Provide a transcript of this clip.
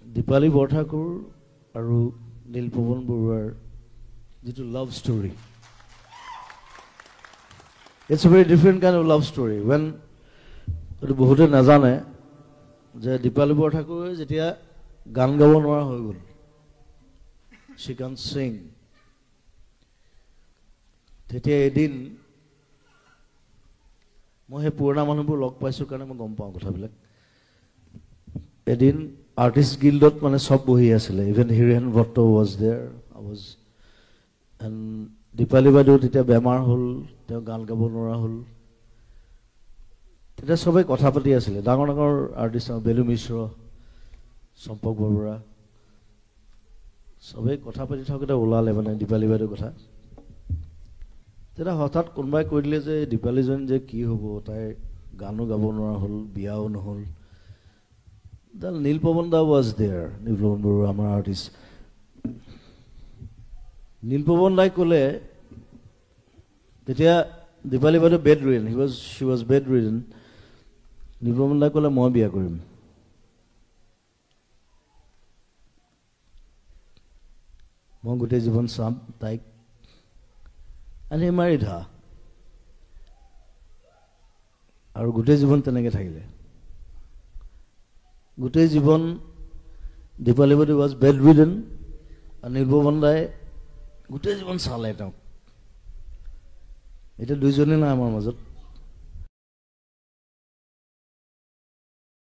দীপালী বৰঠাকুৰ আৰু নীলপৱন বৰুৱাৰ যিটো love story, it's a very different kind of love story. When এইটো বহুতে নাজানে যে দীপালী বৰঠাকুৰে যেতিয়া গান গাব নোৱাৰা হৈ গ'ল, শ্বি কান ছিং, তেতিয়া এদিন মই সেই পুৰণা মানুহবোৰ লগ পাইছোঁ কাৰণে মই গম পাওঁ কথাবিলাক। এদিন আৰ্টিষ্ট গিল্ডত মানে চব বহি আছিলে, even Hiren Bhatta was there, and Dipali বাইদেউ তেতিয়া বেমাৰ হ'ল, তেওঁ গান গাব নোৱাৰা হ'ল। তেতিয়া চবেই কথা পাতি আছিলে, ডাঙৰ ডাঙৰ আৰ্টিষ্ট, বেলু মিশ্ৰ, চম্পক বৰবৰা, চবেই কথা পাতি থাকোঁতে ওলালে মানে দীপালী বাইদেউৰ কথা। তেতিয়া হঠাৎ কোনোবাই কৈ দিলে যে দীপালীজনী যে কি হ'ব, তাই গানো গাব নোৱাৰা হ'ল, বিয়াও নহ'ল। Then Neelpavan da was there, Neelpavan Bora, our artist. Neelpavan dai kole, তেতিয়া দীপালী বাইদেউ bedridden, she was bedridden. Neelpavan dai kole মই বিয়া কৰিম। মই গোটেই জীৱন চাম তাইক। And he married her. আৰু গোটেই জীৱন তেনেকৈ থাকিলে। গোটেই জীৱন দীপালী বাইদেউ ৱাজ বেডৰিডেন, আৰু নীলপৱন দাই গোটেই জীৱন চালে তেওঁক। এতিয়া দুইজনেই নাই আমাৰ মাজত।